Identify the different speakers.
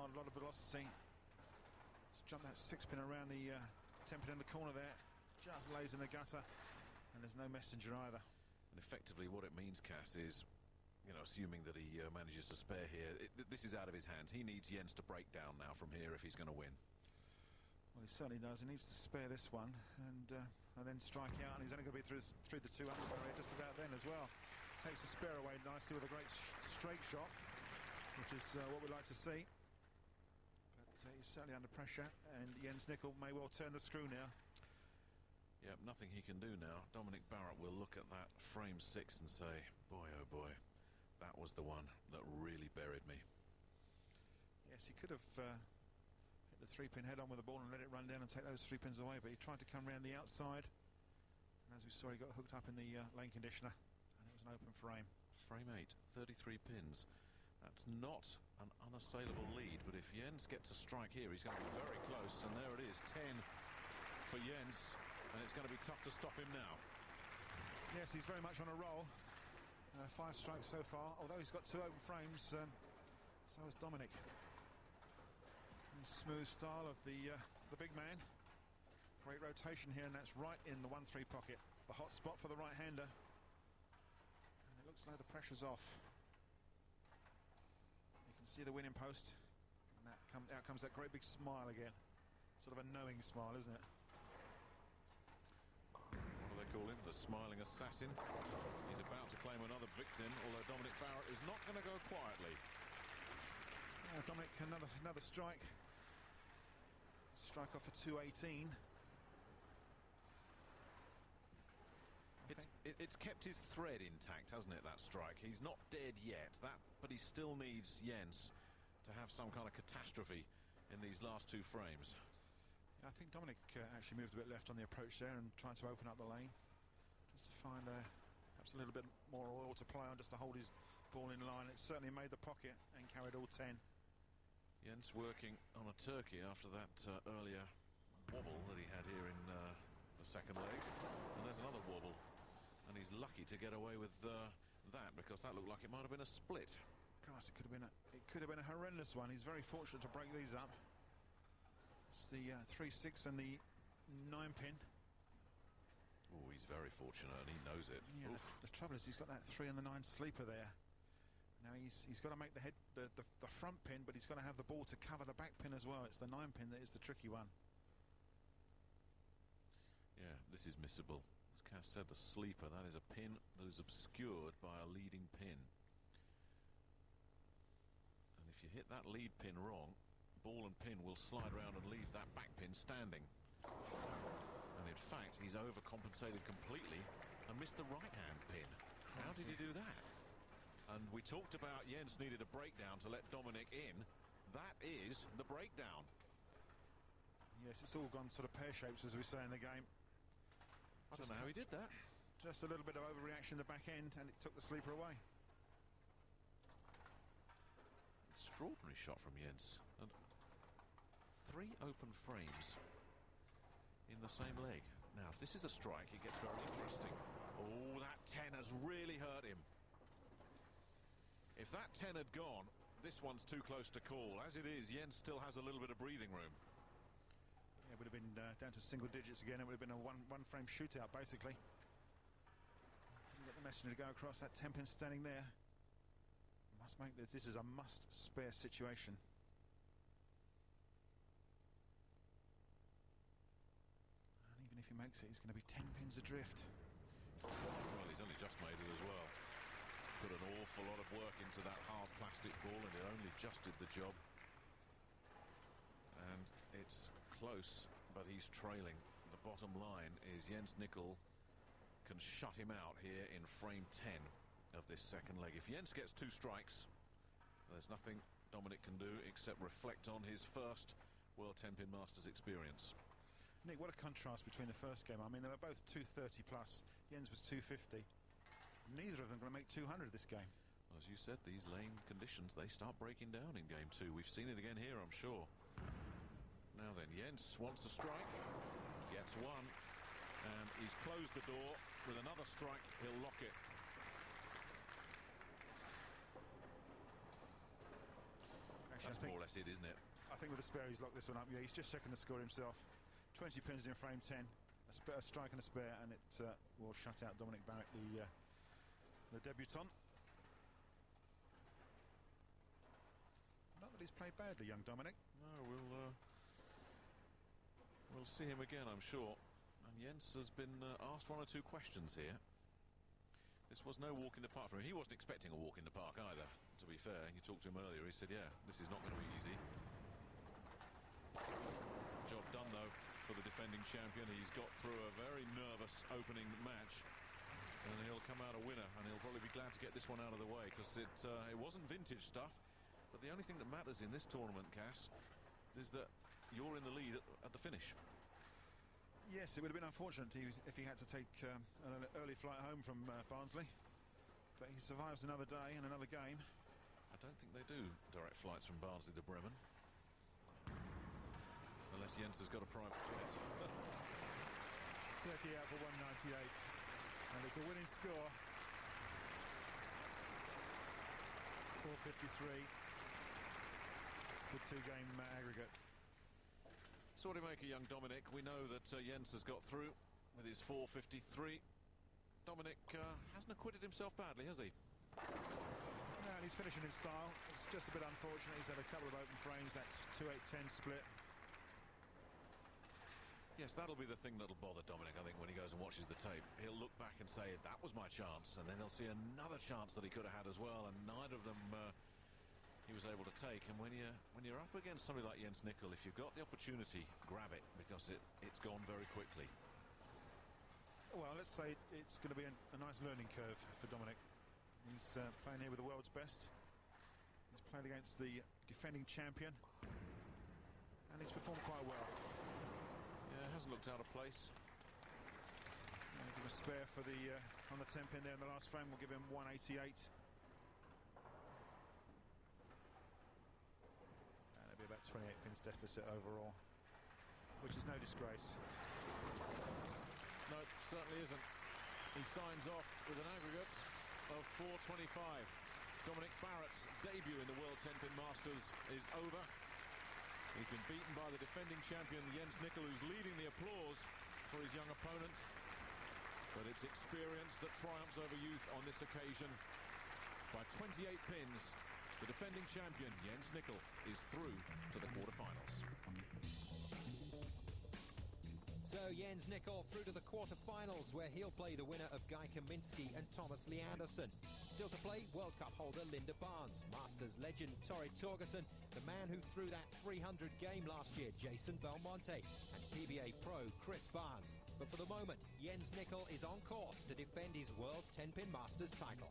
Speaker 1: a lot of velocity. Let's jump that 6-pin around the 10-pin in the corner there. Just lays in the gutter, and there's no messenger either.
Speaker 2: And effectively what it means, Cass, is, you know, assuming that he manages to spare here, this is out of his hands. He needs Jens to break down now from here if he's going to win.
Speaker 1: Well, he certainly does. He needs to spare this one and then strike out, and he's only going to be through the 200 barrier just about then as well. Takes the spare away nicely with a great straight shot, which is what we like to see. But he's certainly under pressure, and Jens Nicol may well turn the screw now.
Speaker 2: Yeah, nothing he can do now. Dominic Barrett will look at that frame 6 and say, boy oh boy, that was the one that really buried me.
Speaker 1: Yes, he could have hit the 3-pin head on with the ball and let it run down and take those 3 pins away, but he tried to come around the outside, and as we saw, he got hooked up in the lane conditioner, and it was an open frame.
Speaker 2: Frame 8, 33 pins. That's not an unassailable lead, but if Jens gets a strike here, he's going to be very close, and there it is, 10 for Jens, and it's going to be tough to stop him now.
Speaker 1: Yes, he's very much on a roll. 5 strikes so far, although he's got 2 open frames, so has Dominic. Smooth style of the big man. Great rotation here, and that's right in the 1-3 pocket. The hot spot for the right-hander. And it looks like the pressure's off. You can see the winning post, and out comes that great big smile again. Sort of a knowing smile, isn't it?
Speaker 2: What do they call him? The smiling assassin. He's about to claim another victim, although Dominic Barrett is not going to go quietly.
Speaker 1: Dominic, another strike. Strike off for 218.
Speaker 2: It's kept his thread intact, hasn't it, that strike? He's not dead yet, but he still needs Jens to have some kind of catastrophe in these last 2 frames.
Speaker 1: Yeah, I think Dominic actually moved a bit left on the approach there and tried to open up the lane, just to find perhaps a little bit more oil to play on, just to hold his ball in line. It certainly made the pocket and carried all 10.
Speaker 2: Jens working on a turkey after that earlier wobble that he had here in the second leg, and there's another wobble, and he's lucky to get away with that, because that looked like it might have been a split.
Speaker 1: Gosh, it could have been a horrendous one. He's very fortunate to break these up. It's the 3-6 and the 9-pin.
Speaker 2: Oh, he's very fortunate, and he knows it.
Speaker 1: Yeah, the trouble is he's got that 3 and the 9 sleeper there. Now he's got to make the front pin, but he's got to have the ball to cover the back pin as well. It's the 9-pin that is the tricky one.
Speaker 2: Yeah, this is missable. As Cass said, the sleeper, that is a pin that is obscured by a leading pin. And if you hit that lead pin wrong, ball and pin will slide around and leave that back pin standing. And in fact, he's overcompensated completely and missed the right-hand pin. How did he do that? And we talked about Jens needed a breakdown to let Dominic in. That is the breakdown.
Speaker 1: Yes, it's all gone sort of pear-shaped, as we say in the game.
Speaker 2: I don't know how he did that.
Speaker 1: Just a little bit of overreaction in the back end, and it took the sleeper away.
Speaker 2: Extraordinary shot from Jens. And 3 open frames in the same leg. Now, if this is a strike, it gets very interesting. Oh, that 10 has really hurt him. If that 10 had gone, this one's too close to call. As it is, Jens still has a little bit of breathing room.
Speaker 1: Yeah, it would have been down to single digits again. It would have been a one-frame shootout, basically. Didn't get the messenger to go across. That 10-pin standing there. Must make this. This is a must-spare situation. And even if he makes it, he's going to be 10 pins adrift.
Speaker 2: Well, he's only just made it as well. Put an awful lot of work into that hard plastic ball, and it only just did the job. And it's close, but he's trailing. The bottom line is Jens Nicol can shut him out here in frame 10 of this second leg. If Jens gets 2 strikes, there's nothing Dominic can do except reflect on his first World 10-Pin Masters experience.
Speaker 1: Nick, what a contrast between the first game. I mean, they were both 230 plus. Jens was 250. Neither of them going to make 200 this game.
Speaker 2: Well, as you said, these lane conditions, they start breaking down in game 2. We've seen it again here, I'm sure. Now then, Jens wants a strike, gets one, and he's closed the door. With another strike, he'll lock it.
Speaker 1: Cash.
Speaker 2: That's more or less it, isn't it?
Speaker 1: I think with the spare he's locked this one up. Yeah, he's just checking the score himself. 20 pins in frame 10, a strike and a spare, and it will shut out Dominic Barrett, the debutant. Not that he's played badly, young Dominic.
Speaker 2: No, we'll see him again, I'm sure. And Jens has been asked one or two questions here. This was no walk in the park for him. He wasn't expecting a walk in the park either, to be fair. You talked to him earlier, he said, yeah, this is not going to be easy. Job done, though, for the defending champion. He's got through a very nervous opening match, and he'll come out a winner, and he'll probably be glad to get this one out of the way, because it wasn't vintage stuff. But the only thing that matters in this tournament, Cass, is that you're in the lead at the finish.
Speaker 1: Yes, it would have been unfortunate if he had to take an early flight home from Barnsley. But he survives another day and another game.
Speaker 2: I don't think they do direct flights from Barnsley to Bremen. Unless Jens has got a private jet.
Speaker 1: Turkey out for 198. And it's a winning score. 453. It's a good two-game aggregate.
Speaker 2: So what do you make of young Dominic? We know that Jens has got through with his 453. Dominic hasn't acquitted himself badly, has he?
Speaker 1: No, and he's finishing in style. It's just a bit unfortunate. He's had a couple of open frames, that 2-8-10 split.
Speaker 2: Yes, that'll be the thing that'll bother Dominic, I think, when he goes and watches the tape. He'll look back and say, that was my chance, and then he'll see another chance that he could have had as well, and neither of them he was able to take. And when you're up against somebody like Jens Nicol, if you've got the opportunity, grab it, because it's gone very quickly.
Speaker 1: Well, let's say it's going to be a nice learning curve for Dominic. He's playing here with the world's best. He's played against the defending champion, and he's performed quite well.
Speaker 2: Yeah, hasn't looked out of place.
Speaker 1: Give a spare for the on the 10 pin there in the last frame. We'll give him 188. And it'll be about 28 pins deficit overall, which is no disgrace.
Speaker 2: No, certainly isn't. He signs off with an aggregate of 425. Dominic Barrett's debut in the World 10-Pin Masters is over. He's been beaten by the defending champion Jens Nicol, who's leading the applause for his young opponent. But it's experience that triumphs over youth on this occasion. By 28 pins, the defending champion Jens Nicol is through to the quarterfinals.
Speaker 3: So Jens Nicol through to the quarterfinals, where he'll play the winner of Guy Kaminski and Thomas Lee Anderson. Still to play, World Cup holder Linda Barnes, Masters legend Tori Torgerson, the man who threw that 300 game last year, Jason Belmonte, and PBA pro Chris Barnes. But for the moment, Jens Nicol is on course to defend his World 10-Pin Masters title.